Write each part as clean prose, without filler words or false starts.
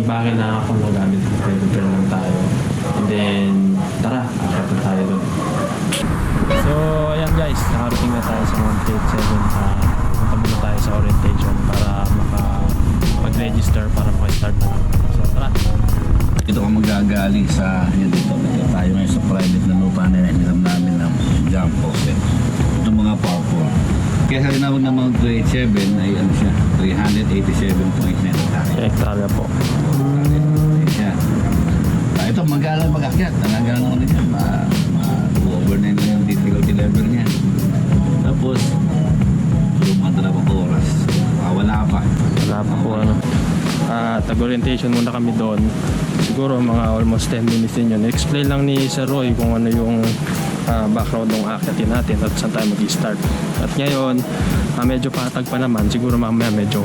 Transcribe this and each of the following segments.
bakit na ako nagamit ng prepare lang tayo. And then, tara, akit na tayo doon. So, ayan guys, nakarating na tayo sa Mount 87. Punta muna tayo sa orientation para mag-register para maka-start na lang. So, tara. Ito kung magagaling sa dito tayo ngayon sa private na lupa na hiniram namin ng jump off. Itong mga powerful. Kaya sa tinawag na Mount 87 ay ano siya, 387.9 Hektarya po. Siya. Ito magalang mag-akyat. Talagang ano niya, ma-over na yung difficulty level niya. Tapos, lumadalawang oras. Wala pa. Wala pa po ano. Tag-orientation muna kami doon. Siguro mga almost 10 minutes din yun. Explain lang ni Sir Roy kung ano yung background ng akyatin natin at saan tayo mag-start. At ngayon, medyo patag pa naman. Siguro mamaya medyo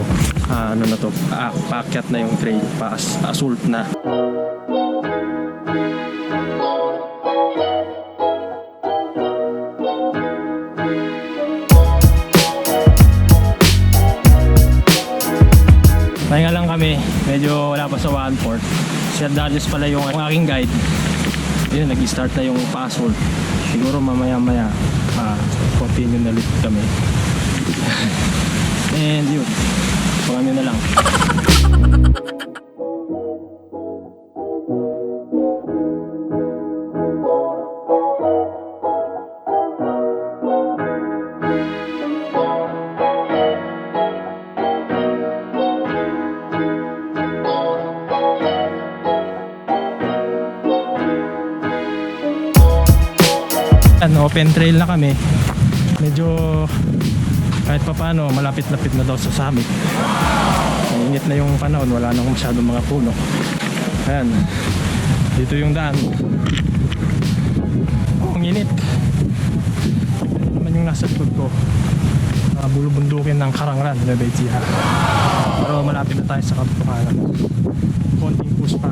paakyat na yung trail, pa-assault na. Pahinga lang kami, medyo wala pa sa 1/4. Sir Darius pala yung aking guide. Yun, nag-start na yung pa-assault. Siguro mamaya-maya continue na ulit kami. And yun, pangano na lang. Open trail na kami. Medyo kahit pa paano malapit-lapit na daw sa summit. Init na yung panahon, wala nang masyadong mga puno. Ayan, dito yung daan. Ang init. Ayan naman yung nasa likod ko, bulubundukin ng Karangran, Nueva Ecija. Pero malapit na tayo sa katutukanan. Konting push pa.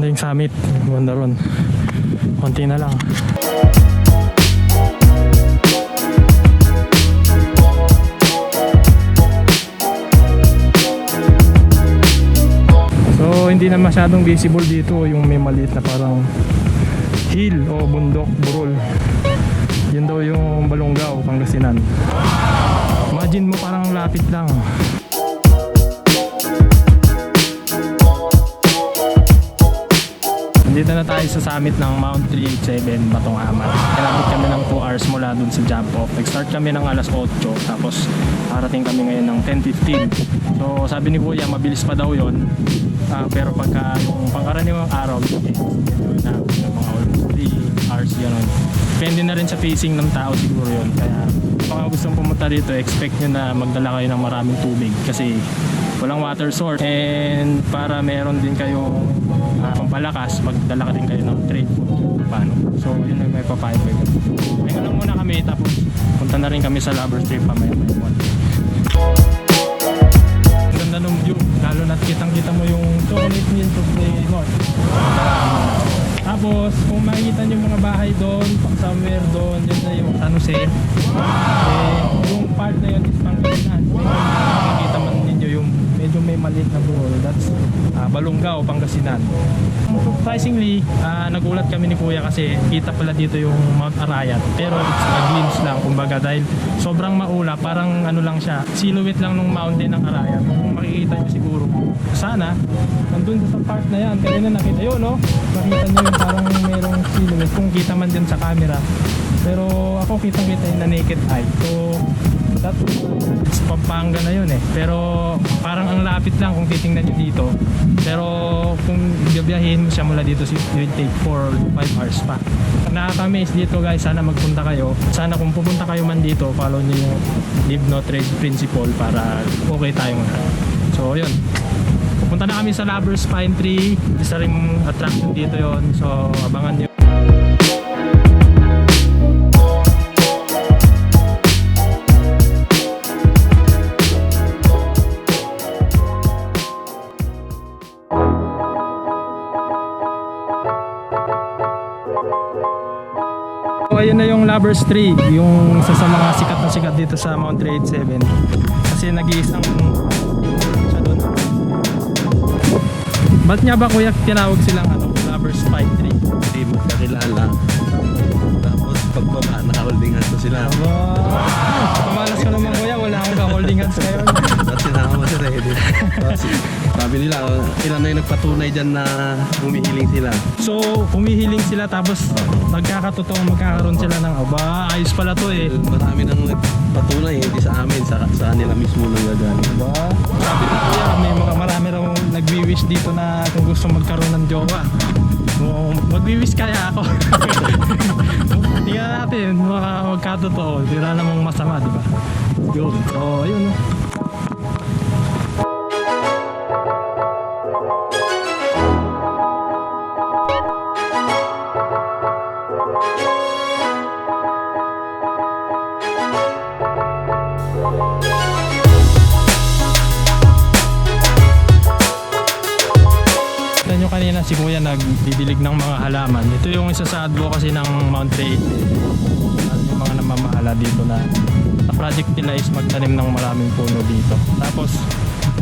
Yung summit, ganda ron. Konti na lang. So hindi na masyadong visible dito yung may maliit na parang hill o bundok, burol. Yun daw yung Balonggao, Pangasinan. Imagine mo parang lapit lang. Dito na tayo sa summit ng Mount 387 Batong Amat. Kinabot kami ng 2 hours mula dun sa jump off. Nag-start kami ng alas 8, tapos parating kami ngayon ng 10:15. So sabi ni Kuya mabilis pa daw yun. Pero pagka yung pangkaraniwang araw, medyo na mga almost 3 hours gano'n. Depende na rin sa facing ng tao siguro yun. Kaya mga gustong pumunta rito, expect nyo na magdala kayo ng maraming tubig kasi walang water source. And para meron din kayong pampalakas, magdala ka din kayo ng trade food. Paano? So yun ang may papayo ko. Ngayon lang muna kami, tapos punta na rin kami sa Lover's Trip pa may ganda ng view, lalo na't kitang-kita mo yung chocolate mills of the north. Tapos kung makikita nyo yung mga bahay doon, somewhere doon, yun na yung San Jose. Yung part na yun is Pangasinan. Makikita man ninyo yung medyo may maliit na burol, that's Balonggao, Pangasinan. Surprisingly, nagulat kami ni Kuya kasi kita pala dito yung Mount Arayat, pero it's a glimpse lang kumbaga dahil sobrang maula, parang ano lang siya, silhouette lang ng mountain ng Arayat. Kung makikita nyo siguro, sana nandun sa part na yan, kanina nakita yun, no? Makita nyo yung parang merong silhouette kung kita man dyan sa camera, pero ako kitang-kita yung na naked eye. So that's Pampanga na yun eh, pero parang ang lapit lang kung titingnan nyo dito. Pero kung biyahin mo siya mula dito, it will take 4 or 5 hours pa. Nakaka-amaze dito guys, sana magpunta kayo. Sana kung pupunta kayo man dito, follow nyo yung leave no trace principle para okay tayong lahat. So yun, pupunta na kami sa Lover's Pine Tree. Isa ring attraction dito yon, so abangan nyo. So ayun na yung Lovers Tree, yung isa sa mga sikat na sikat dito sa Mount 387. Kasi nag-iisang siya doon. Ba't nga ba kuya tinawag silang Lovers Pine Tree? Hindi magkakilala. Tapos pagbaba, naka-holding hands na sila. Pamalas ka naman kuya, wala akong ka-holding hands ngayon. Tapos sinama sila eh. Tapos sabi nila, ilan na yung nagpatunay dyan na humihiling sila. So humihiling sila tapos magkakaroon sila ng ayos pala to eh. Marami nang nagpatunay, hindi sa amin, sa kanila mismo nang gagaling. Sabi ni kuya, marami raw nagwi-wish dito na kung gusto magkaroon ng jowa. Magwi-wish kaya ako. Tingnan natin, magkatotoo. Tira namang masama, di ba? Yun. So, ayun. Nyo kanina si kuya nagdidilig ng mga halaman. Ito yung isa sa advocacy ng Mount 387. Yung mga namamahala dito na sa project nila is magtanim ng maraming puno dito. Tapos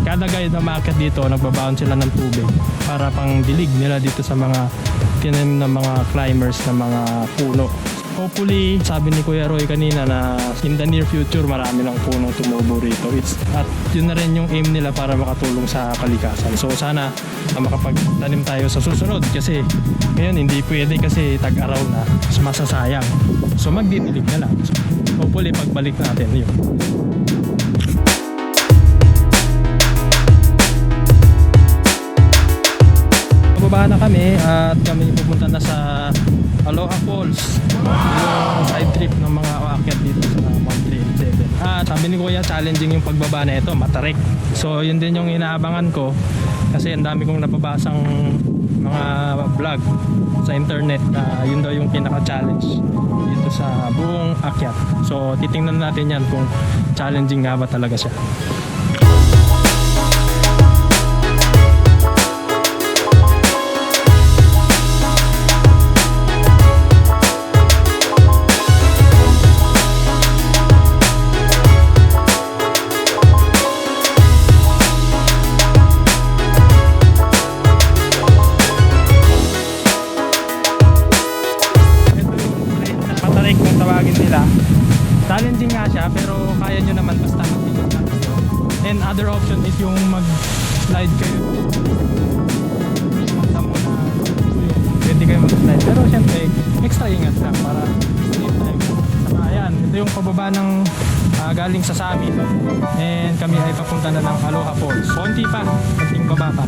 kada guide na maakyat dito, nagbabaon sila ng tubig para pang dilig nila dito sa mga tinanim ng mga climbers na mga puno. Hopefully, sabi ni Kuya Roy kanina na in the near future marami ng puno tumubo rito. At yun na rin yung aim nila para makatulong sa kalikasan. So sana makapagtanim tayo sa susunod kasi ngayon hindi pwede kasi tag-araw na masasayang. So magdidilig na lang. So, hopefully pagbalik natin yun. Bababa na kami at kami pupunta na sa Aloha Falls, yung side trip ng mga aakyat dito sa Mount 387. At sabi ni Kuya, challenging yung pagbaba na ito, matarik. So yun din yung inaabangan ko kasi ang dami kong napabasang mga vlog sa internet na yun daw yung pinaka-challenge dito sa buong akyat. So titingnan natin yan kung challenging nga ba talaga siya. Challenging nga siya pero kaya nyo naman basta mag-ikot ka. And other option is yung mag-slide kayo. Pwede kayo mag-slide. Pero syempre, extra ingat lang para safe time. Saka ayan, ito yung pababa ng galing sa summit. And kami ay papunta na ng Aloha Falls. Konti pa, konting baba pa.